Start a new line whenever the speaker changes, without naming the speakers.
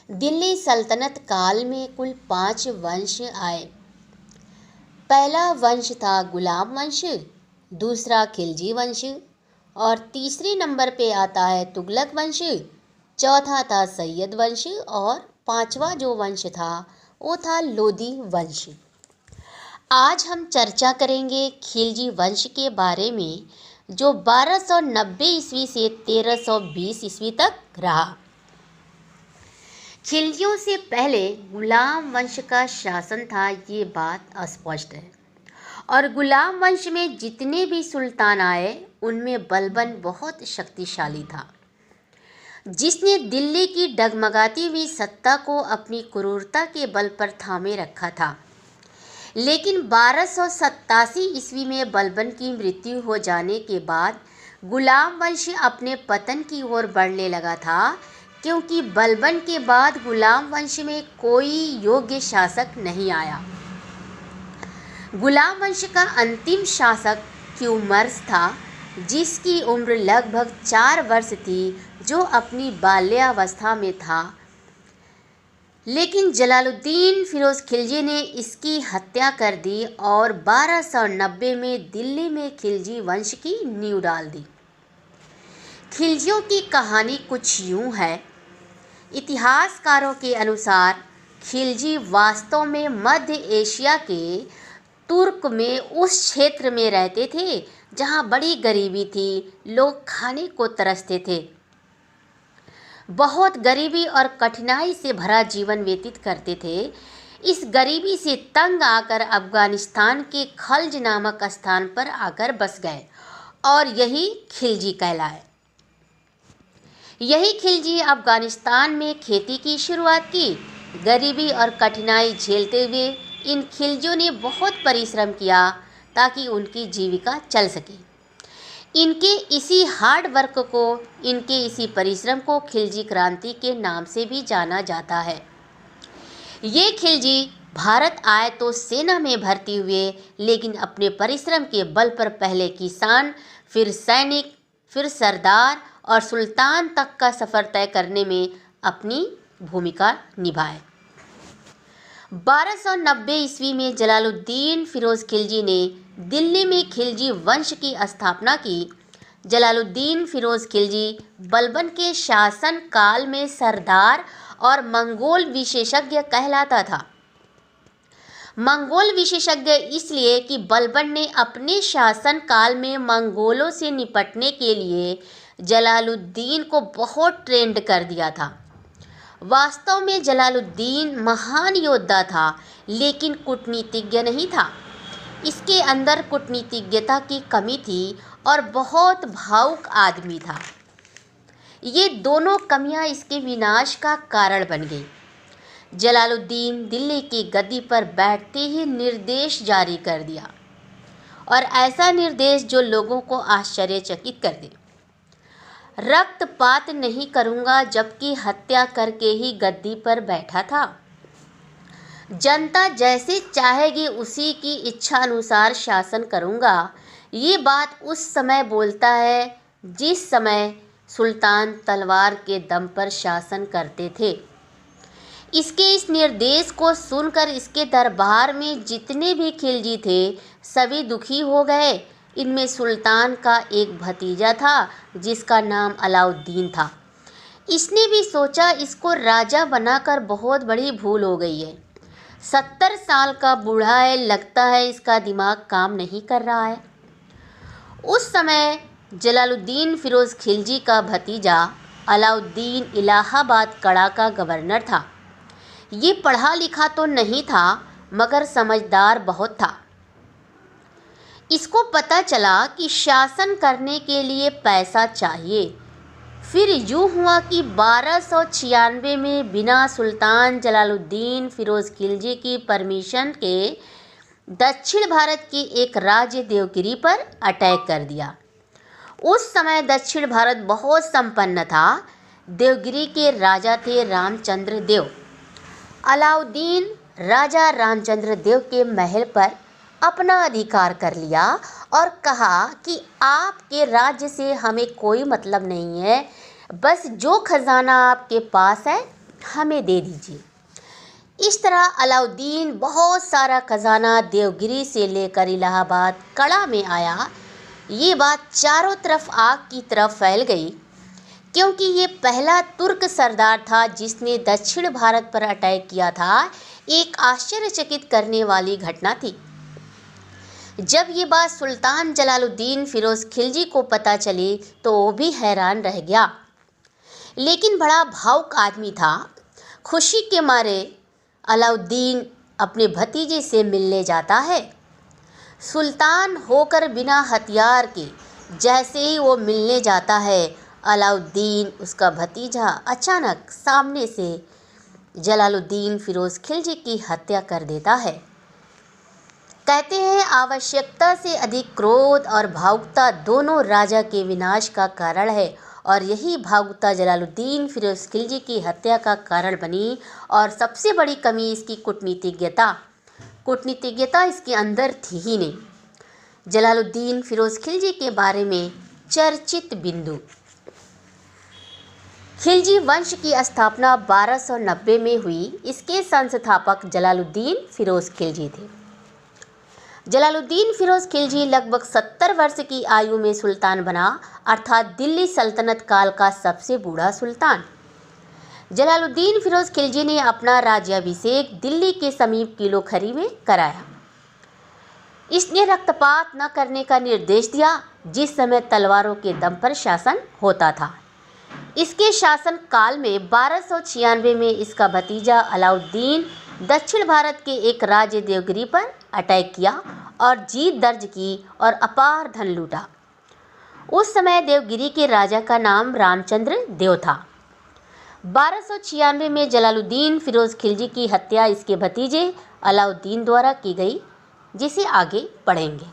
दिल्ली सल्तनत काल में कुल 5 वंश आए। पहला वंश था गुलाम वंश, दूसरा खिलजी वंश और तीसरे नंबर पे आता है तुगलक वंश। चौथा था सैयद वंश और पांचवा जो वंश था वो था लोदी वंश। आज हम चर्चा करेंगे खिलजी वंश के बारे में जो 1290 ईस्वी से 1320 ईस्वी तक रहा। खिलजियों से पहले गुलाम वंश का शासन था, ये बात अस्पष्ट है। और गुलाम वंश में जितने भी सुल्तान आए उनमें बलबन बहुत शक्तिशाली था, जिसने दिल्ली की डगमगाती हुई सत्ता को अपनी क्रूरता के बल पर थामे रखा था। लेकिन 1287 ईस्वी में बलबन की मृत्यु हो जाने के बाद गुलाम वंश अपने पतन की ओर बढ़ने लगा था, क्योंकि बलबन के बाद गुलाम वंश में कोई योग्य शासक नहीं आया। गुलाम वंश का अंतिम शासक क्यूमर्स था, जिसकी उम्र लगभग 4 वर्ष थी, जो अपनी बाल्यावस्था में था। लेकिन जलालुद्दीन फिरोज खिलजी ने इसकी हत्या कर दी और 1290 में दिल्ली में खिलजी वंश की नींव डाल दी। खिलजियों की कहानी कुछ यूं है। इतिहासकारों के अनुसार खिलजी वास्तव में मध्य एशिया के तुर्क में उस क्षेत्र में रहते थे जहां बड़ी गरीबी थी, लोग खाने को तरसते थे, बहुत गरीबी और कठिनाई से भरा जीवन व्यतीत करते थे। इस गरीबी से तंग आकर अफगानिस्तान के खल्ज नामक स्थान पर आकर बस गए और यही खिलजी कहलाए। यही खिलजी अफगानिस्तान में खेती की शुरुआत की। गरीबी और कठिनाई झेलते हुए इन खिलजियों ने बहुत परिश्रम किया ताकि उनकी जीविका चल सके। इनके इसी हार्ड वर्क को, इनके इसी परिश्रम को खिलजी क्रांति के नाम से भी जाना जाता है। ये खिलजी भारत आए तो सेना में भर्ती हुए, लेकिन अपने परिश्रम के बल पर पहले किसान, फिर सैनिक, फिर सरदार और सुल्तान तक का सफ़र तय करने में अपनी भूमिका निभाए। 1290 ईस्वी में जलालुद्दीन फिरोज खिलजी ने दिल्ली में खिलजी वंश की स्थापना की। जलालुद्दीन फिरोज खिलजी बलबन के शासन काल में सरदार और मंगोल विशेषज्ञ कहलाता था। मंगोल विशेषज्ञ इसलिए कि बलबन ने अपने शासन काल में मंगोलों से निपटने के लिए जलालुद्दीन को बहुत ट्रेंड कर दिया था। वास्तव में जलालुद्दीन महान योद्धा था, लेकिन कूटनीतिज्ञ नहीं था। इसके अंदर कूटनीतिज्ञता की कमी थी और बहुत भावुक आदमी था। ये दोनों कमियां इसके विनाश का कारण बन गई। जलालुद्दीन दिल्ली की गद्दी पर बैठते ही निर्देश जारी कर दिया, और ऐसा निर्देश जो लोगों को आश्चर्यचकित कर दे। रक्तपात नहीं करूंगा, जबकि हत्या करके ही गद्दी पर बैठा था। जनता जैसे चाहेगी उसी की इच्छा अनुसार शासन करूंगा। ये बात उस समय बोलता है जिस समय सुल्तान तलवार के दम पर शासन करते थे। इसके इस निर्देश को सुनकर इसके दरबार में जितने भी खिलजी थे सभी दुखी हो गए। इनमें सुल्तान का एक भतीजा था जिसका नाम अलाउद्दीन था। इसने भी सोचा इसको राजा बनाकर बहुत बड़ी भूल हो गई है। 70 साल का बूढ़ा है, लगता है इसका दिमाग काम नहीं कर रहा है। उस समय जलालुद्दीन फिरोज खिलजी का भतीजा अलाउद्दीन इलाहाबाद कड़ा का गवर्नर था। ये पढ़ा लिखा तो नहीं था, मगर समझदार बहुत था। इसको पता चला कि शासन करने के लिए पैसा चाहिए। फिर यूँ हुआ कि 1296 में बिना सुल्तान जलालुद्दीन फिरोज खिलजी की परमिशन के दक्षिण भारत के एक राज्य देवगिरी पर अटैक कर दिया। उस समय दक्षिण भारत बहुत संपन्न था। देवगिरी के राजा थे रामचंद्र देव। अलाउद्दीन राजा रामचंद्र देव के महल पर अपना अधिकार कर लिया और कहा कि आपके राज्य से हमें कोई मतलब नहीं है, बस जो खजाना आपके पास है हमें दे दीजिए। इस तरह अलाउद्दीन बहुत सारा खजाना देवगिरी से लेकर इलाहाबाद कड़ा में आया। ये बात चारों तरफ आग की तरफ फैल गई, क्योंकि ये पहला तुर्क सरदार था जिसने दक्षिण भारत पर अटैक किया था। एक आश्चर्यचकित करने वाली घटना थी। जब ये बात सुल्तान जलालुद्दीन फिरोज खिलजी को पता चली तो वो भी हैरान रह गया, लेकिन बड़ा भावुक आदमी था। खुशी के मारे अलाउद्दीन अपने भतीजे से मिलने जाता है। सुल्तान होकर बिना हथियार के जैसे ही वो मिलने जाता है, अलाउद्दीन उसका भतीजा अचानक सामने से जलालुद्दीन फिरोज खिलजी की हत्या कर देता है। कहते हैं आवश्यकता से अधिक क्रोध और भावुकता दोनों राजा के विनाश का कारण है, और यही भावुकता जलालुद्दीन फिरोज खिलजी की हत्या का कारण बनी। और सबसे बड़ी कमी इसकी कूटनीतिज्ञता इसके अंदर थी ही नहीं। जलालुद्दीन फिरोज खिलजी के बारे में चर्चित बिंदु। खिलजी वंश की स्थापना 1290 में हुई। इसके संस्थापक जलालुद्दीन फिरोज खिलजी थे। जलालुद्दीन फिरोज खिलजी लगभग 70 वर्ष की आयु में सुल्तान बना, अर्थात दिल्ली सल्तनत काल का सबसे बूढ़ा सुल्तान। जलालुद्दीन फिरोज खिलजी ने अपना राज्याभिषेक दिल्ली के समीप किलोखरी में कराया। इसने रक्तपात न करने का निर्देश दिया, जिस समय तलवारों के दम पर शासन होता था। इसके शासन काल में 1296 में इसका भतीजा अलाउद्दीन दक्षिण भारत के एक राज्य देवगिरी पर अटैक किया और जीत दर्ज की और अपार धन लूटा। उस समय देवगिरी के राजा का नाम रामचंद्र देव था। 1296 में जलालुद्दीन फिरोज खिलजी की हत्या इसके भतीजे अलाउद्दीन द्वारा की गई, जिसे आगे पढ़ेंगे।